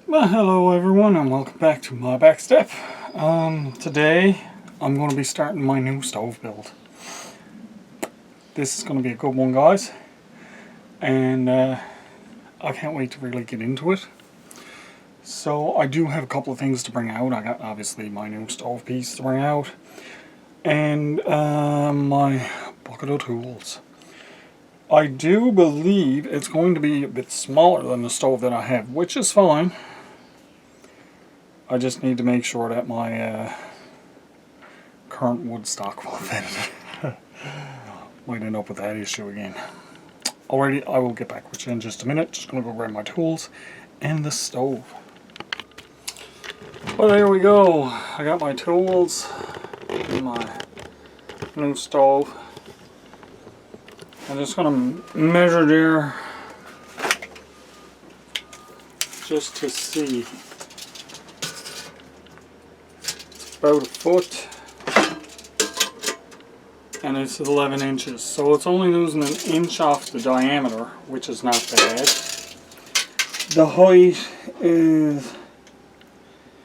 Well, hello everyone and welcome back to my back step. Today I'm going to be starting my new stove build. This is going to be a good one, guys, and I can't wait to really get into it. So I do have a couple of things to bring out. I got obviously my new stove piece to bring out and my bucket of tools. I do believe it's going to be a bit smaller than the stove that I have, which is fine. I just need to make sure that my current wood stock will fit it. Might end up with that issue again. Alrighty, I will get back with you in just a minute. Just gonna go grab my tools and the stove. Well, there we go. I got my tools and my new stove. I'm just gonna measure there just to see. About a foot, and it's 11 inches, so it's only losing an inch off the diameter, which is not bad. The height is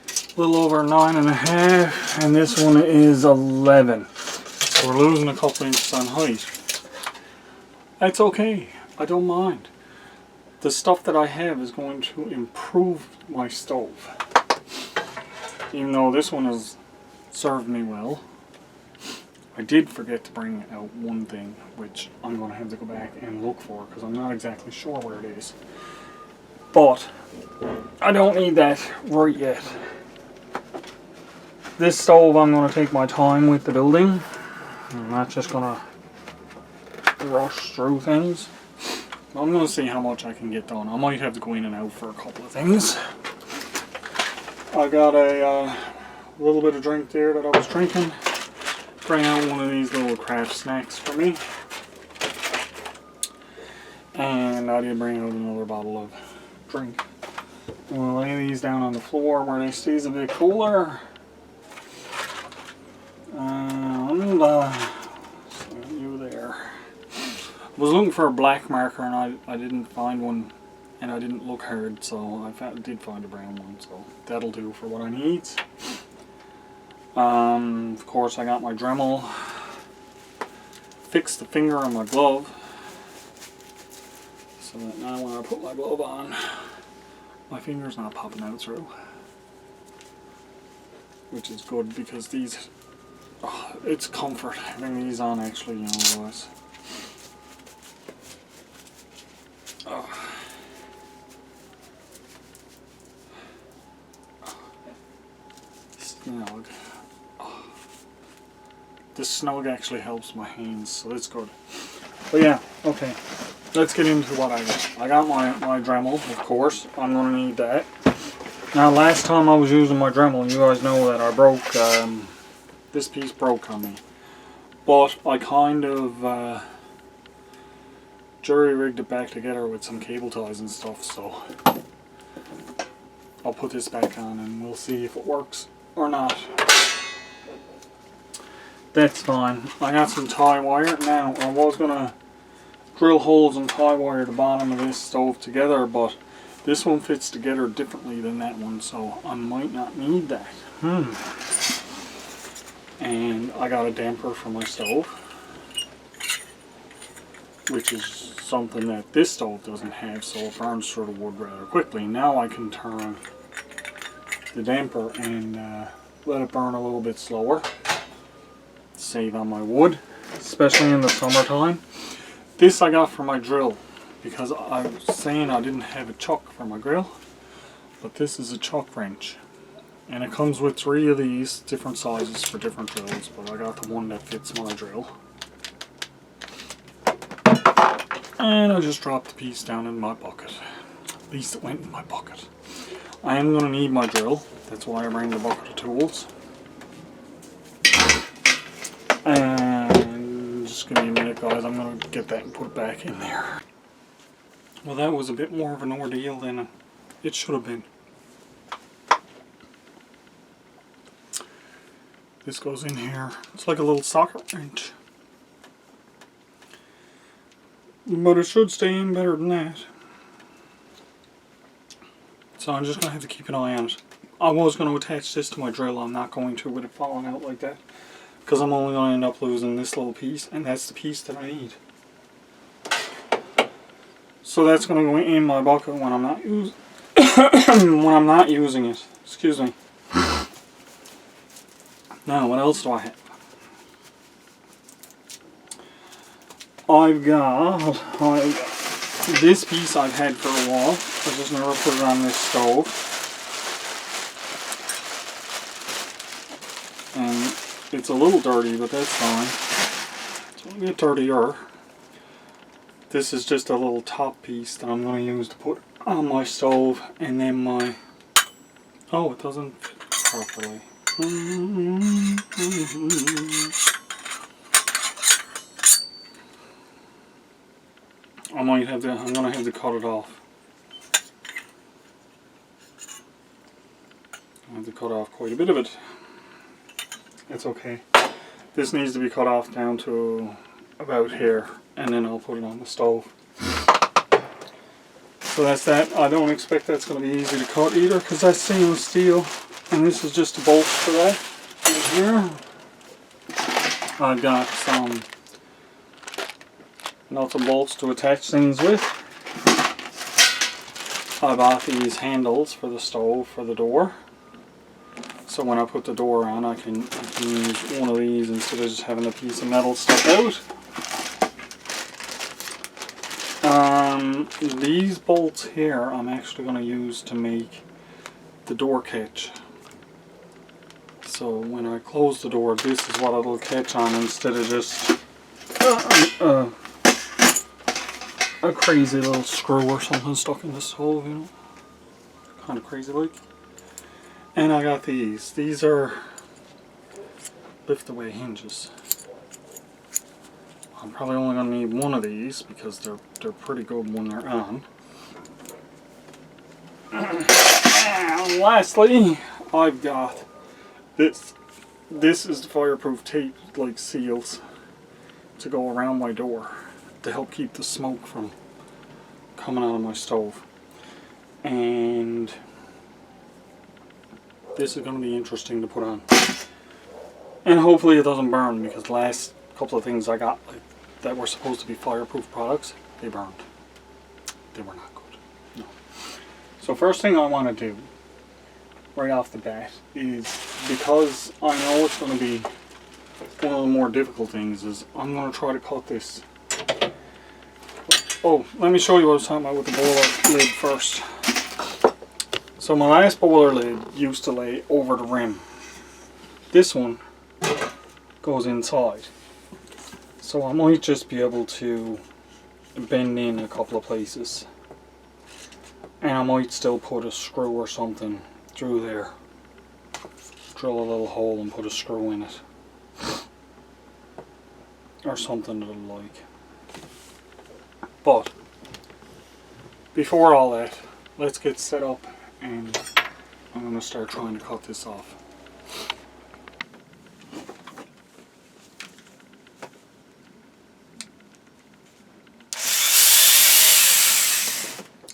a little over 9.5, and this one is 11, so we're losing a couple inches on height. That's okay, I don't mind. The stuff that I have is going to improve my stove, even though this one has served me well. I did forget to bring out one thing, which I'm going to have to go back and look for because I'm not exactly sure where it is. But I don't need that right yet. This stove I'm going to take my time with the building. I'm not just going to rush through things. I'm going to see how much I can get done. I might have to go in and out for a couple of things. I got a little bit of drink there that I was drinking. Bring out one of these little craft snacks for me. And I did bring out another bottle of drink. I'm going to lay these down on the floor where they stays a bit cooler. And see you there. I was looking for a black marker and I didn't find one. And I didn't look hard, so I did find a brown one, so that'll do for what I need. Of course, I got my Dremel. Fixed the finger on my glove, so that now when I put my glove on, my finger's not popping out through. Which is good because these, it's comfort having these on actually, you know, otherwise. Snug. This snug actually helps my hands, so that's good. But yeah, okay. Let's get into what I got. I got my Dremel, of course. I'm going to need that. Now, last time I was using my Dremel, you guys know that I broke, this piece broke on me. But I kind of jury-rigged it back together with some cable ties and stuff, so I'll put this back on and we'll see if it works or not. That's fine. I got some tie wire. Now, I was going to drill holes and tie wire the bottom of this stove together, but this one fits together differently than that one, so I might not need that. And I got a damper for my stove, which is something that this stove doesn't have, so it burns through the wood rather quickly. Now I can turn the damper and let it burn a little bit slower. Save on my wood, especially in the summertime. This I got for my drill because I was saying I didn't have a chuck for my grill, but this is a chuck wrench, and it comes with 3 of these different sizes for different drills, but I got the one that fits my drill. And I just dropped the piece down in my bucket. At least it went in my bucket. I am going to need my drill, that's why I bring the bucket of tools. And just give me a minute, guys, I'm going to get that and put it back in there. Well, that was a bit more of an ordeal than it should have been. This goes in here. It's like a little socket wrench. But it should stay in better than that. So I'm just going to have to keep an eye on it. I was going to attach this to my drill. I'm not going to with it falling out like that, because I'm only going to end up losing this little piece, and that's the piece that I need. So that's going to go in my bucket when I'm not using it. Excuse me. Now, what else do I have? I've got this piece I've had for a while. I just never put it on this stove. And it's a little dirty, but that's fine. It's a little bit dirtier. This is just a little top piece that I'm going to use to put on my stove, and then my... Oh, it doesn't fit properly. I'm going to have to cut it off. I have to cut off quite a bit of it. It's okay. This needs to be cut off down to about here, and then I'll put it on the stove. So that's that. I don't expect that's going to be easy to cut either, because that's stainless steel, and this is just a bolt for that. In here, I've got some nuts and bolts to attach things with. I bought these handles for the stove for the door, so when I put the door on, I can use one of these instead of just having a piece of metal stuck out. These bolts here I'm actually going to use to make the door catch. So when I close the door, this is what it'll catch on instead of just a crazy little screw or something stuck in the stove, you know. Kind of crazy like. And I got these. These are lift away hinges. I'm probably only going to need one of these because they're pretty good when they're on. And lastly, I've got this. This is the fireproof tape, like seals, to go around my door to help keep the smoke from coming out of my stove. And this is going to be interesting to put on. And hopefully it doesn't burn, because the last couple of things I got that were supposed to be fireproof products, they burned. They were not good. No. So first thing I want to do right off the bat is, because I know it's going to be one of the more difficult things, is I'm going to try to cut this. Oh, let me show you what I was talking about with the boiler lid first. So my last boiler lid used to lay over the rim. This one goes inside. So I might just be able to bend in a couple of places. And I might still put a screw or something through there. Drill a little hole and put a screw in it. Or something that I like. But before all that, let's get set up, and I'm going to start trying to cut this off.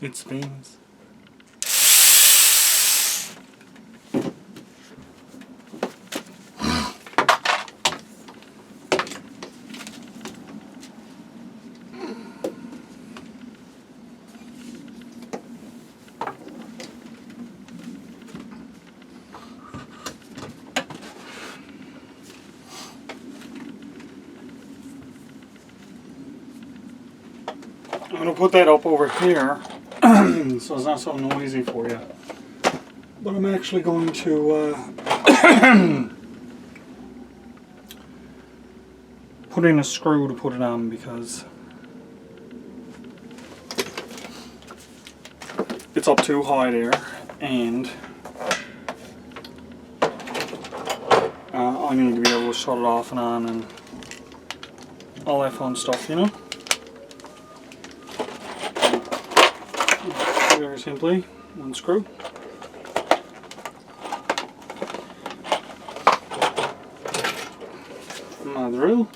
It spins. I'm going to put that up over here so it's not so noisy for you. But I'm actually going to put in a screw to put it on, because it's up too high there, and I need to be able to shut it off and on and all that fun stuff, you know. Very simply, one screw. My drill.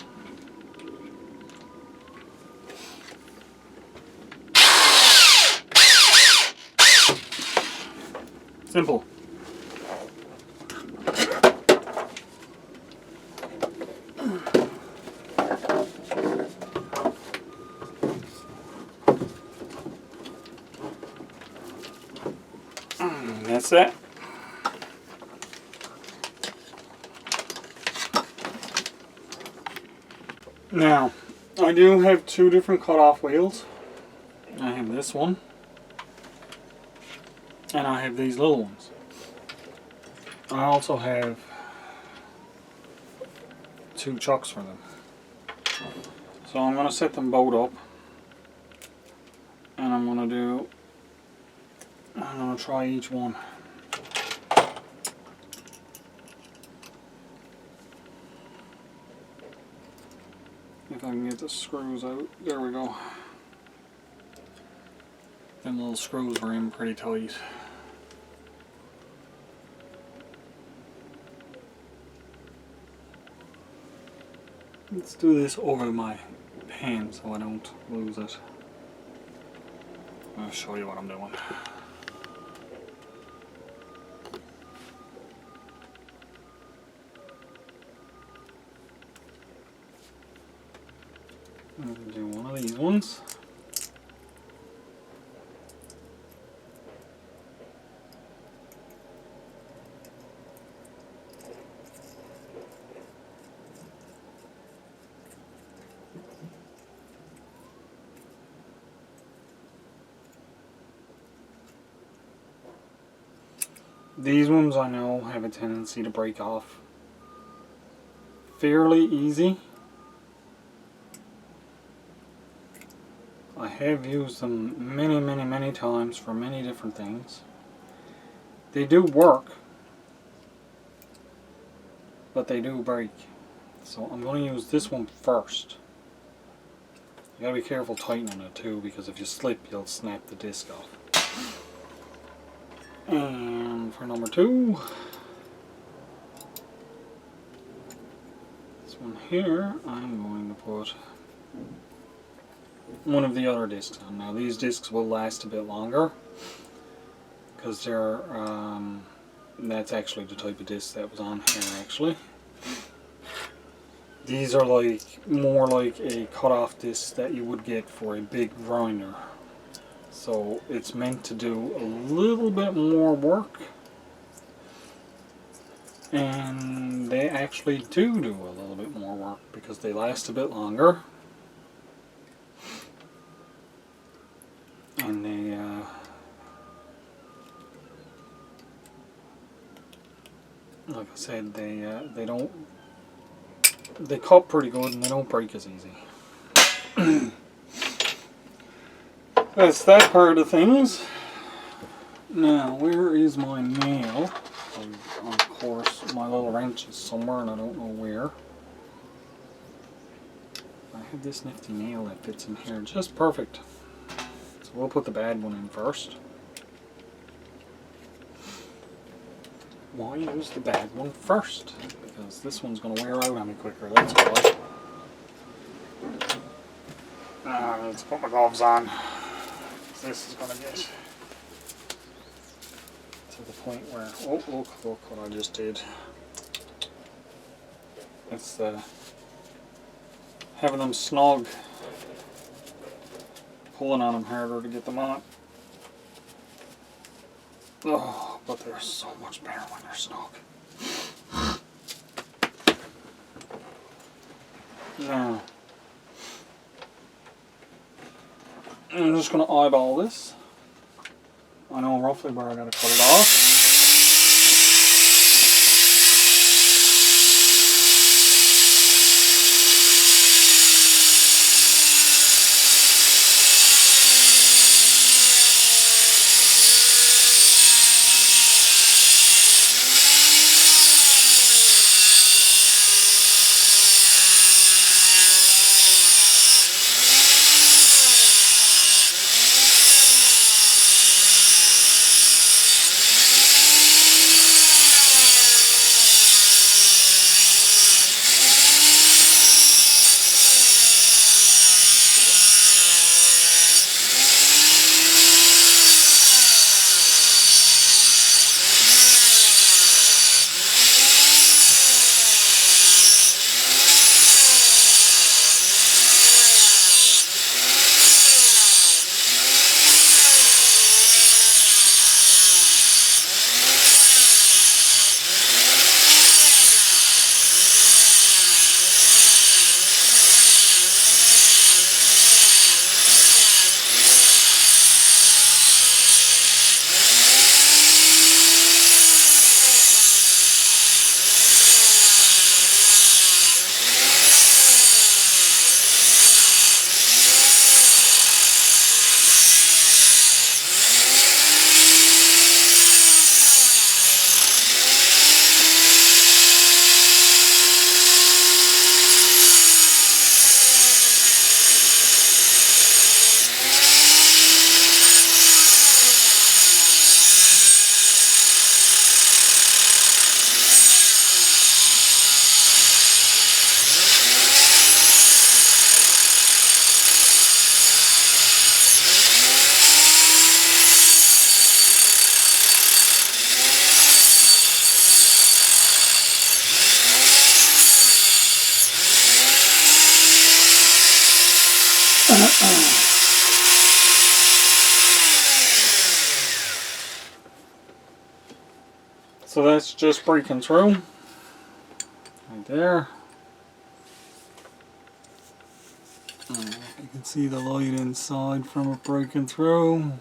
Simple. That's it. Now, I do have two different cut-off wheels. I have this one, and I have these little ones. I also have two chucks for them. So I'm going to set them both up, and I'm going to try each one. If I can get the screws out. There we go. Them little screws were in pretty tight. Let's do this over my pen so I don't lose it. I'll show you what I'm doing. I'm going to do one of these ones. These ones I know have a tendency to break off fairly easy. I have used them many times for many different things. They do work, but they do break. So I'm going to use this one first. You gotta be careful tightening it too, because if you slip you'll snap the disc off. And for number two, this one here, I'm going to put one of the other discs on. Now these discs will last a bit longer because they're that's actually the type of disc that was on here actually. These are more like a cut-off disc that you would get for a big grinder. So it's meant to do a little bit more work, and they actually do a little bit more work because they last a bit longer. And they like I said, they cut pretty good and they don't break as easy. That's that part of things. Now, where is my nail? Of course, my little wrench is somewhere and I don't know where. I have this nifty nail that fits in here just perfect. So we'll put the bad one in first. Why use the bad one first? Because this one's going to wear out on me quicker, that's why. Let's put my gloves on. This is going to get to the point where, oh look what I just did. It's having them snug, pulling on them harder to get them on. Oh, but they're so much better when they're snug. Now, I'm just going to eyeball this. I know roughly where I got to cut it off. So that's just breaking through. Right there. You can see the light inside from it breaking through.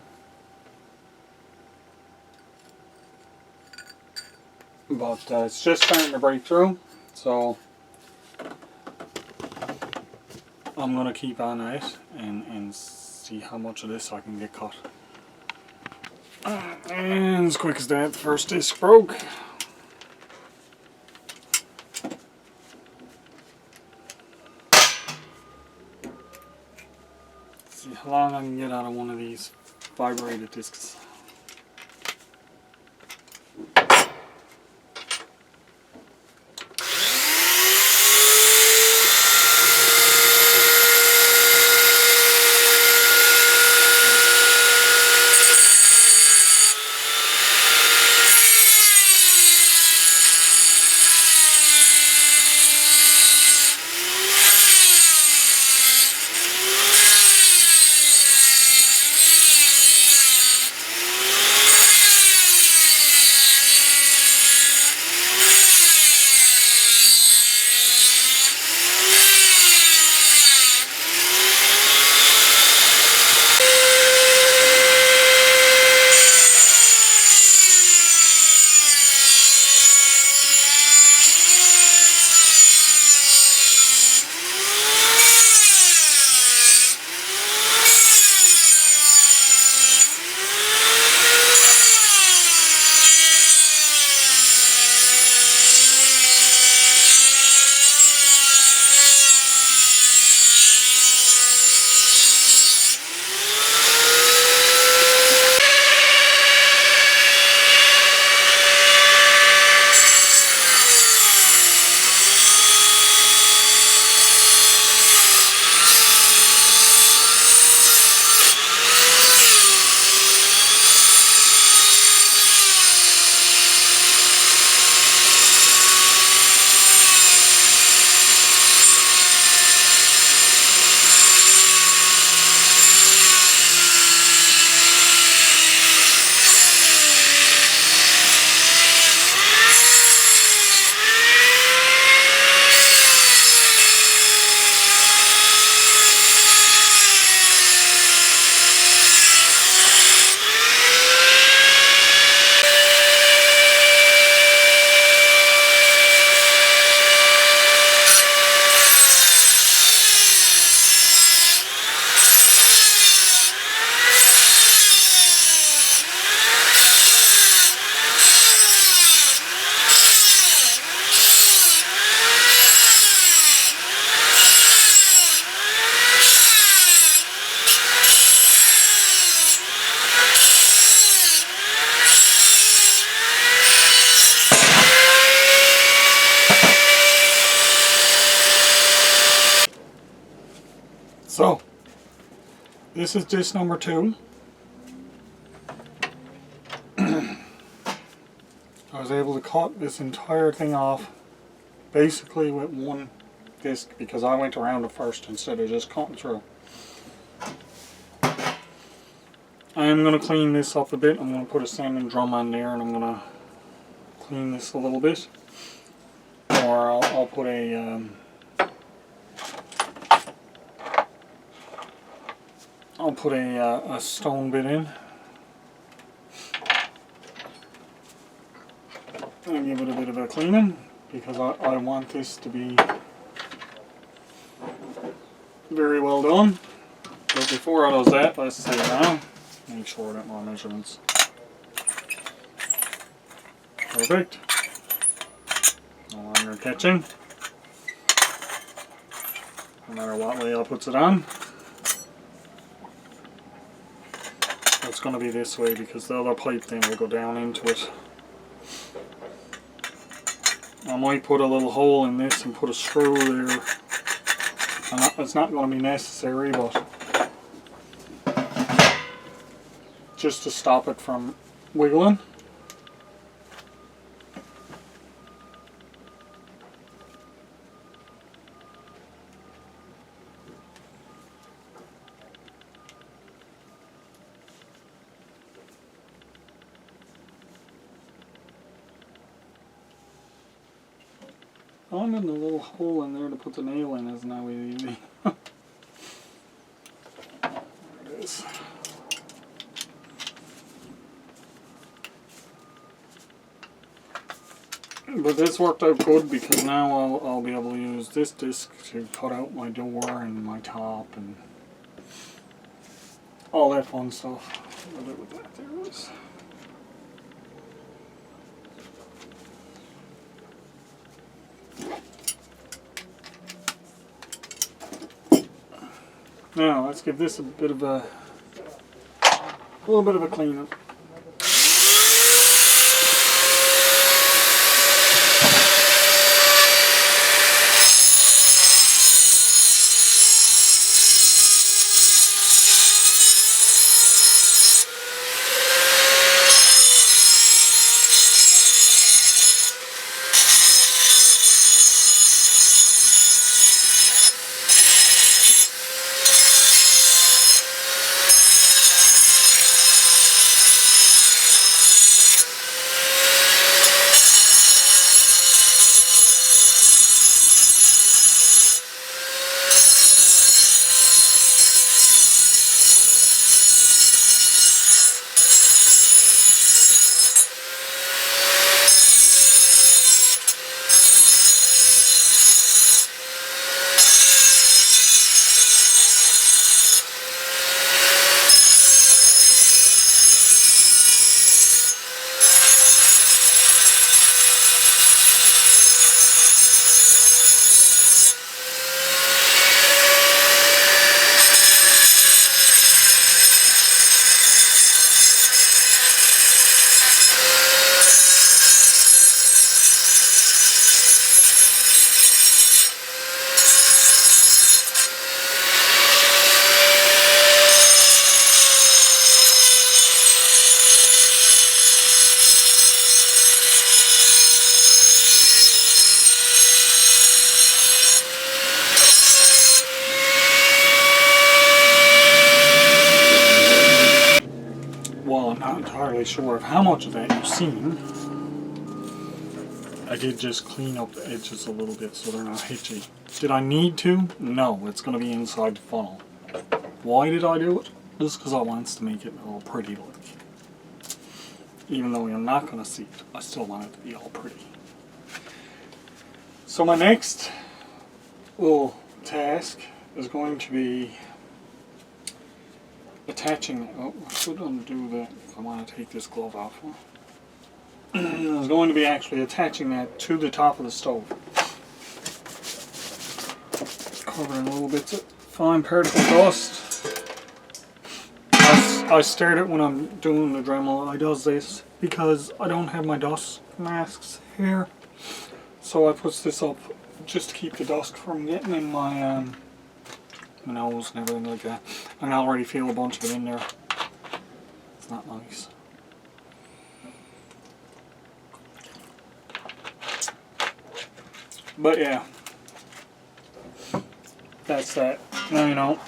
But it's just starting to break through, so I'm going to keep on at it and see how much of this I can get cut. And as quick as that, the first disc broke. See how long I can get out of one of these vibrated discs. So, this is disc number 2. I was able to cut this entire thing off basically with one disc because I went around it first instead of just cutting through. I am going to clean this up a bit. I'm going to put a sanding drum on there and I'm going to clean this a little bit. Or I'll put a stone bit in and give it a bit of a cleaning because I want this to be very well done. But before I do that, let's see now. Make sure I get my measurements. Perfect. No longer catching. No matter what way I put it on. It's going to be this way because the other pipe then will go down into it. I might put a little hole in this and put a screw there. It's not going to be necessary, but just to stop it from wiggling. Finding the little hole in there to put the nail in is now easy. There it is. But this worked out good because now I'll be able to use this disc to cut out my door and my top and all that fun stuff. I'll do it with that. There it is. Now let's give this a little bit of a clean up. Not entirely sure of how much of that you've seen. I did just clean up the edges a little bit so they're not hitchy. Did I need to? No, it's going to be inside the funnel. Why did I do it? Just because I want to make it all pretty look. Even though you're not going to see it, I still want it to be all pretty. So my next little task is going to be attaching. Oh, I should undo that if I want to take this glove off. It's going to be actually attaching that to the top of the stove. Covering little bits of fine particle dust. I start it when I'm doing the Dremel. I does this because I don't have my dust masks here. So I put this up just to keep the dust from getting in my nose and everything like that. I can already feel a bunch of it in there. It's not nice. But yeah, that's that. Now you know.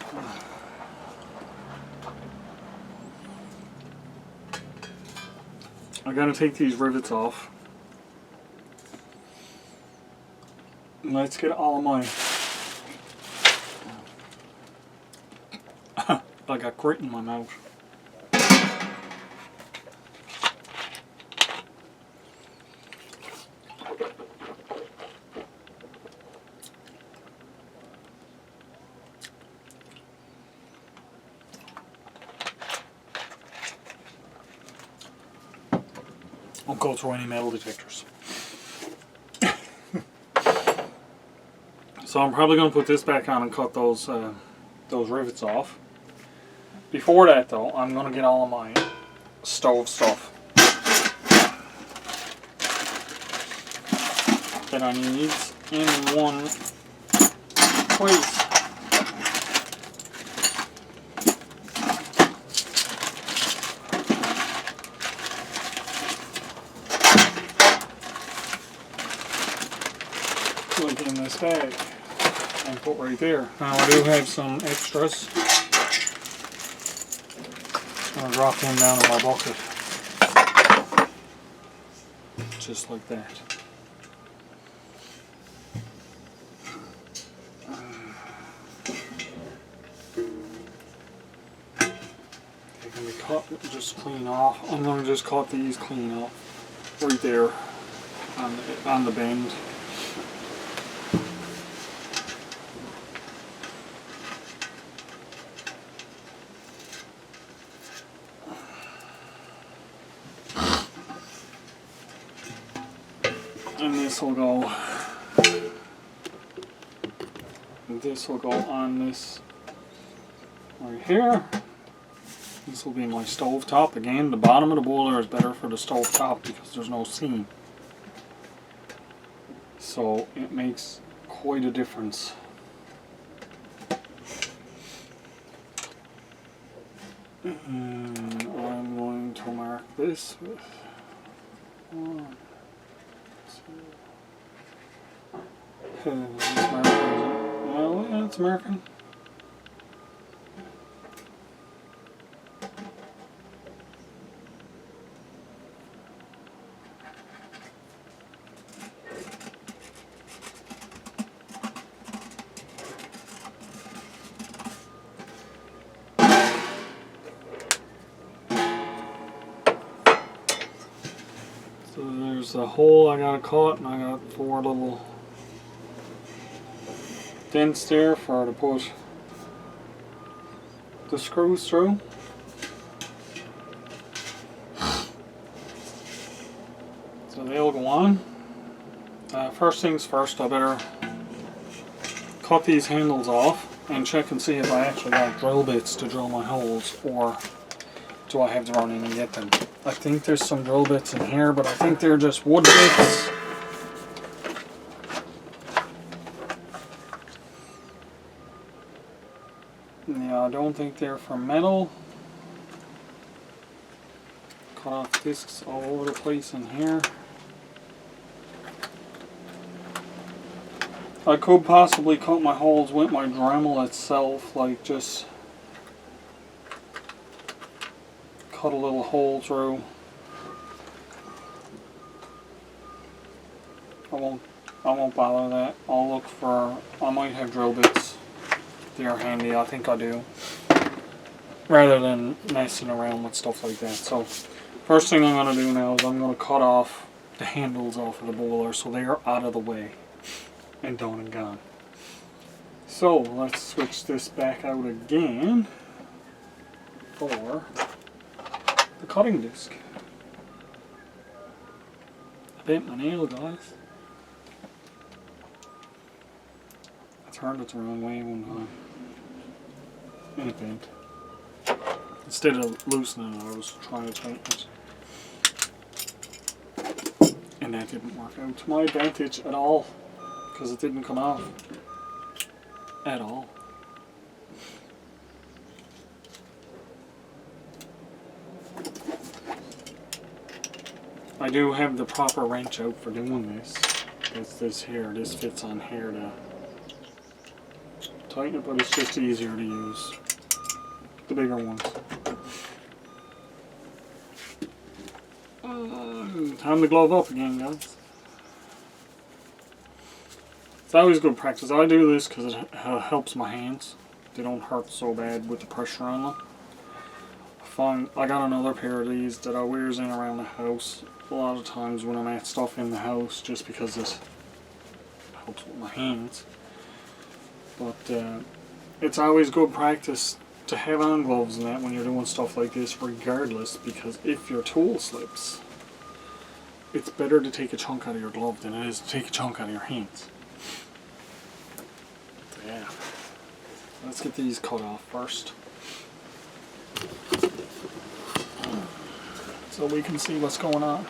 I gotta take these rivets off. Let's get all of my... I got grit in my mouth. Don't go through any metal detectors. So I'm probably going to put this back on and cut those rivets off. Before that though, I'm going to get all of my stove stuff that I need in one place. Like in this bag and put right there. Now I do have some extras. I'll drop them down in my bucket. Just like that. clean off. I'm going to just cut these clean off right there on the bend. And this will go on this right here. This will be my stove top. Again, the bottom of the boiler is better for the stove top because there's no seam. So it makes quite a difference. And I'm going to mark this with 1, 2. Well, yeah, it's marking. So there's a hole I gotta cut, and I got 4 little dents there for to put the screws through. So they'll go on. First things first, I better cut these handles off and check and see if I actually got drill bits to drill my holes, or do I have to run in and get them. I think there's some drill bits in here, but I think they're just wood bits. Yeah, I don't think they're for metal. Cut off discs all over the place in here. I could possibly cut my holes with my Dremel itself, like just cut a little hole through. I won't bother that. I'll look for, I might have drill bits. They're handy, I think I do. Rather than messing around with stuff like that. So first thing I'm going to do now is I'm going to cut off the handles off of the boiler so they are out of the way and done and gone. So let's switch this back out again for the cutting disc. I bent my nail, guys. I turned it the wrong way one time. And it bent. Instead of loosening it, I was trying to tighten it. And that didn't work out to my advantage at all, because it didn't come off at all. I do have the proper wrench out for doing this. It's this here. This fits on here to tighten it, but it's just easier to use the bigger ones. Time to glove up again, guys. It's always good practice. I do this because it helps my hands. They don't hurt so bad with the pressure on them. I got another pair of these that I wears in around the house a lot of times when I'm at stuff in the house, just because it helps with my hands. But it's always good practice to have on gloves and that when you're doing stuff like this, regardless, because if your tool slips, it's better to take a chunk out of your glove than it is to take a chunk out of your hands. So yeah, let's get these cut off first, so we can see what's going on.